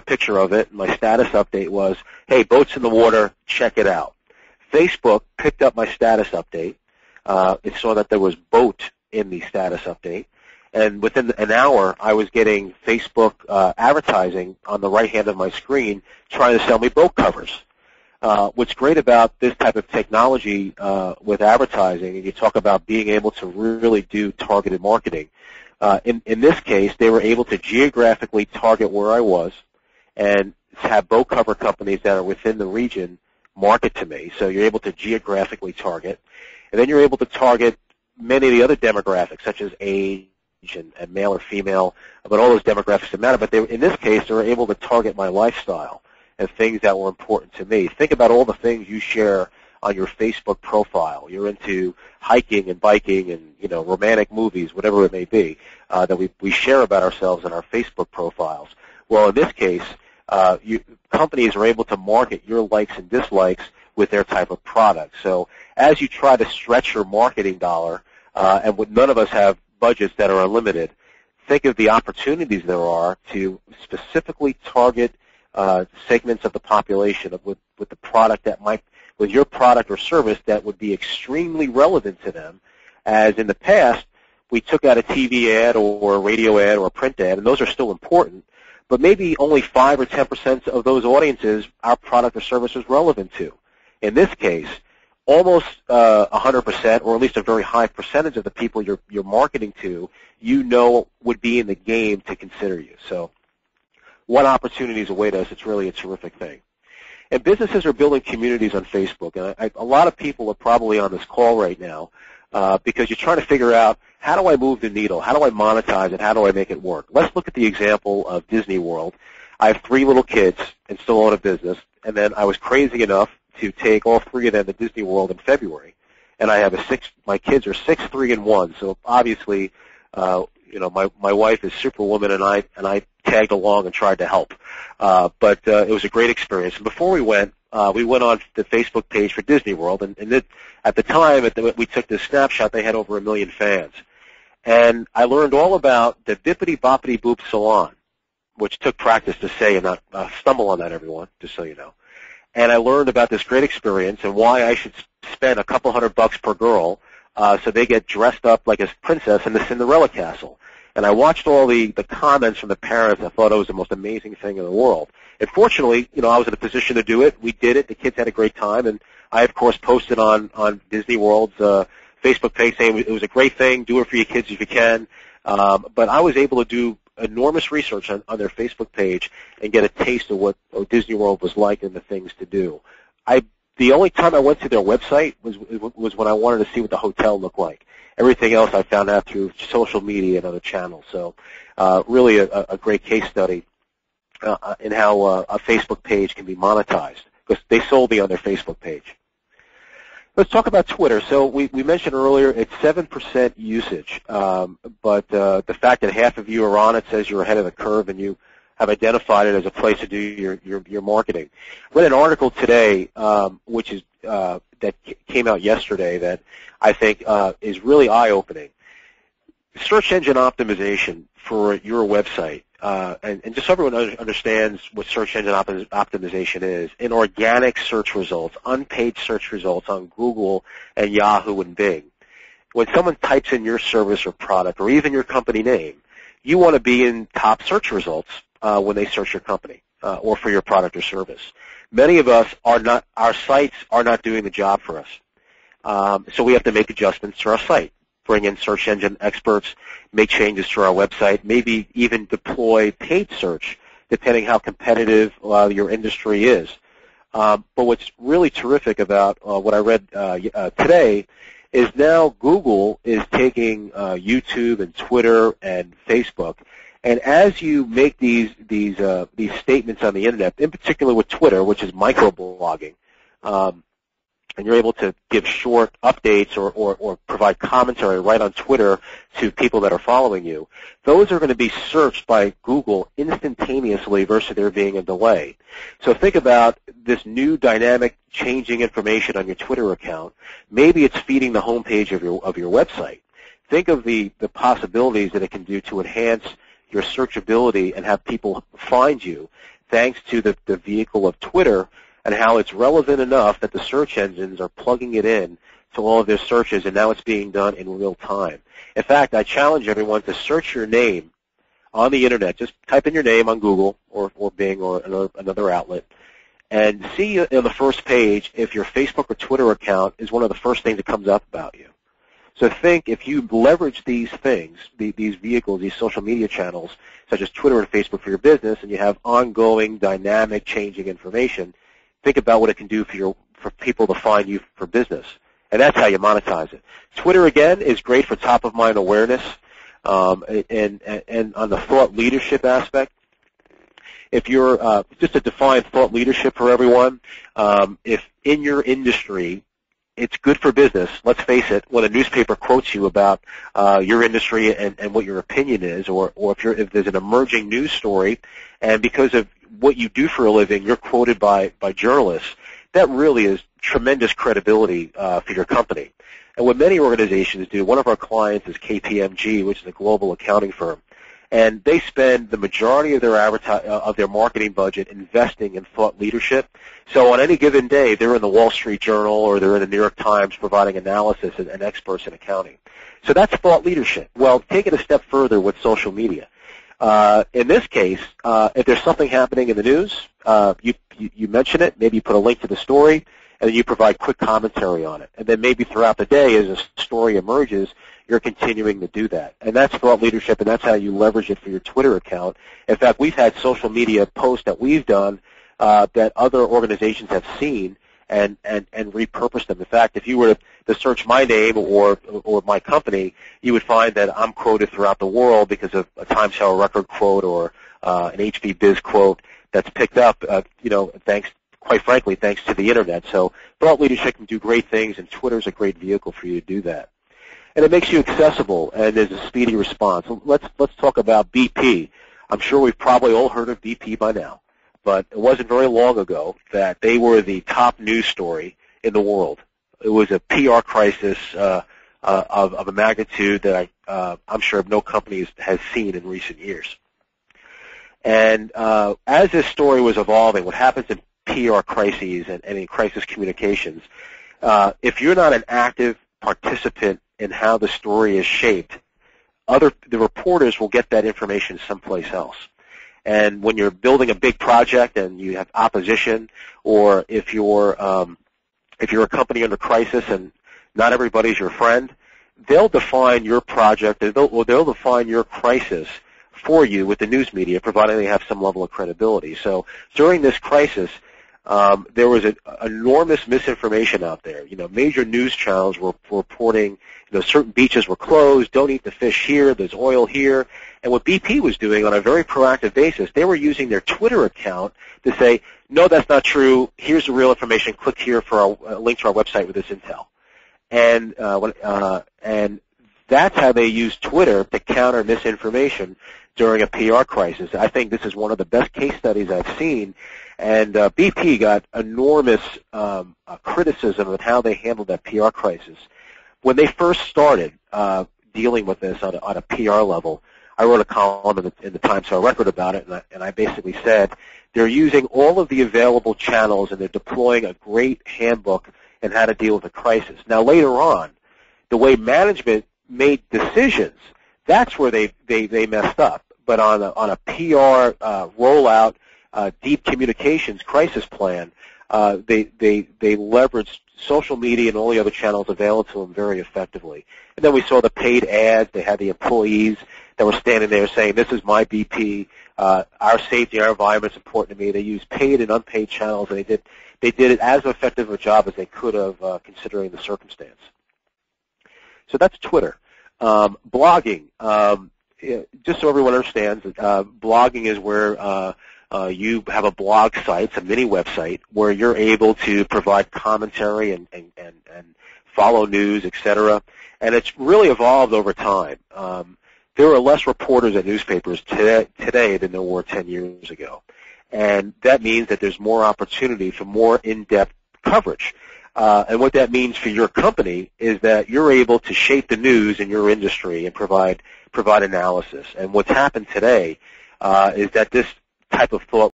picture of it. My status update was, hey, boat's in the water, check it out. Facebook picked up my status update. It saw that there was boat in the status update. And within an hour, I was getting Facebook advertising on the right hand of my screen trying to sell me boat covers. What's great about this type of technology with advertising, and you talk about being able to really do targeted marketing, in this case, they were able to geographically target where I was and have boat cover companies that are within the region market to me. So you're able to geographically target. And then you're able to target many of the other demographics, such as age and male or female, but all those demographics that matter. But in this case, they were able to target my lifestyle and things that were important to me. Think about all the things you share on your Facebook profile. You're into hiking and biking and, romantic movies, whatever it may be, that we share about ourselves in our Facebook profiles. Well, in this case, companies are able to market your likes and dislikes with their type of product. So as you try to stretch your marketing dollar, and none of us have budgets that are unlimited, think of the opportunities there are to specifically target segments of the population with the product with your product or service that would be extremely relevant to them. As in the past, we took out a TV ad or a radio ad or a print ad, and those are still important, but maybe only 5 or 10% of those audiences our product or service is relevant to. In this case, almost 100%, or at least a very high percentage of the people you're marketing to, would be in the game to consider you. So what opportunities await us? It's really a terrific thing. And businesses are building communities on Facebook. And a lot of people are probably on this call right now because you're trying to figure out, how do I move the needle? How do I monetize it? How do I make it work? Let's look at the example of Disney World. I have 3 little kids and still own a business, and then I was crazy enough to take all 3 of them to Disney World in February. And I have my kids are 6, 3, and 1. So obviously, my wife is Superwoman, and I tagged along and tried to help. But it was a great experience. And before we went on the Facebook page for Disney World, and at the time we took this snapshot, they had over 1 million fans. And I learned all about the Bippity Boppity Boop Salon, which took practice to say and not stumble on that, everyone, just so you know. And I learned about this great experience and why I should spend a couple $100 per girl so they get dressed up like a princess in the Cinderella castle. And I watched all the comments from the parents. I thought it was the most amazing thing in the world. And fortunately, I was in a position to do it. We did it. The kids had a great time. And I, of course, posted on Disney World's Facebook page saying it was a great thing. Do it for your kids if you can. But I was able to do enormous research on their Facebook page and get a taste of what Disney World was like and the things to do. The only time I went to their website was when I wanted to see what the hotel looked like. Everything else I found out through social media and other channels. So really a great case study in how a Facebook page can be monetized, because they sold me on their Facebook page. Let's talk about Twitter. So we mentioned earlier it's 7% usage, but the fact that half of you are on it says you're ahead of the curve and you have identified it as a place to do your marketing. I read an article today, which is that came out yesterday, that I think is really eye-opening. Search engine optimization for your website, and just so everyone understands what search engine optimization is, in organic search results, unpaid search results on Google and Yahoo and Bing. When someone types in your service or product or even your company name, you want to be in top search results when they search your company or for your product or service. Many of us our sites are not doing the job for us. So we have to make adjustments to our site, bring in search engine experts, make changes to our website, maybe even deploy paid search, depending how competitive your industry is. But what's really terrific about what I read today is now Google is taking YouTube and Twitter and Facebook, and as you make these statements on the internet, in particular with Twitter, which is microblogging, and you're able to give short updates or provide commentary right on Twitter to people that are following you, those are going to be searched by Google instantaneously versus there being a delay. So think about this new dynamic changing information on your Twitter account. Maybe it's feeding the homepage of your website. Think of the possibilities that it can do to enhance your searchability and have people find you. thanks to the vehicle of Twitter and how it's relevant enough that the search engines are plugging it in to all of their searches, and now it's being done in real time. In fact, I challenge everyone to search your name on the Internet. Just type in your name on Google or Bing or another outlet, and see on the first page if your Facebook or Twitter account is one of the first things that comes up about you. So think, if you leverage these things, these vehicles, these social media channels, such as Twitter and Facebook for your business, and you have ongoing, dynamic, changing information, think about what it can do for people to find you for business. And that's how you monetize it. Twitter, again, is great for top-of-mind awareness, and on the thought leadership aspect. If you're, just to define thought leadership for everyone, if in your industry it's good for business, let's face it, when a newspaper quotes you about your industry and what your opinion is, or if there's an emerging news story, and because of what you do for a living, you're quoted by journalists, that really is tremendous credibility for your company. And what many organizations do, one of our clients is KPMG, which is a global accounting firm, and they spend the majority of their marketing budget investing in thought leadership. So on any given day, they're in the Wall Street Journal or they're in the New York Times providing analysis and experts in accounting. So that's thought leadership. Well, take it a step further with social media. In this case, if there's something happening in the news, you mention it, maybe you put a link to the story, and then you provide quick commentary on it. And then maybe throughout the day, as a story emerges, you're continuing to do that. And that's thought leadership, and that's how you leverage it for your Twitter account. In fact, we've had social media posts that we've done that other organizations have seen and repurposed them. In fact, if you were to search my name or my company, you would find that I'm quoted throughout the world because of a Times Higher Record quote or an HB Biz quote that's picked up, quite frankly, thanks to the Internet. So thought leadership can do great things, and Twitter's a great vehicle for you to do that. And it makes you accessible, and there's a speedy response. Let's talk about BP. I'm sure we've probably all heard of BP by now, but it wasn't very long ago that they were the top news story in the world. It was a PR crisis of a magnitude that I'm sure no company has seen in recent years. And as this story was evolving, what happens in PR crises and in crisis communications, if you're not an active participant in how the story is shaped, the reporters will get that information someplace else. And when you're building a big project and you have opposition, or if you're a company under crisis and not everybody's your friend, they'll define your project, they'll define your crisis for you with the news media, providing they have some level of credibility. So during this crisis, there was an enormous misinformation out there. Major news channels were reporting, certain beaches were closed, don't eat the fish here, there's oil here. And what BP was doing on a very proactive basis, they were using their Twitter account to say, no, that's not true, here's the real information, click here for a link to our website with this intel. And that's how they use Twitter to counter misinformation during a PR crisis. I think this is one of the best case studies I've seen. And BP got enormous criticism of how they handled that PR crisis. When they first started dealing with this on a PR level, I wrote a column in the Times Higher Record about it, and I basically said they're using all of the available channels and they're deploying a great handbook on how to deal with a crisis. Now, later on, the way management made decisions, that's where they messed up. But on a PR rollout, deep communications crisis plan, they leveraged social media and all the other channels available to them very effectively. And then we saw the paid ads. They had the employees that were standing there saying, this is my BP, our safety, our environment is important to me. They used paid and unpaid channels, and they did it as effective a job as they could have considering the circumstance. So that's Twitter. Blogging, just so everyone understands, blogging is where you have a blog site, a mini website, where you're able to provide commentary and follow news, etc. And it's really evolved over time. There are less reporters at newspapers today than there were 10 years ago. And that means that there's more opportunity for more in-depth coverage. And what that means for your company is that you're able to shape the news in your industry and provide analysis. And what's happened today is that this type of thought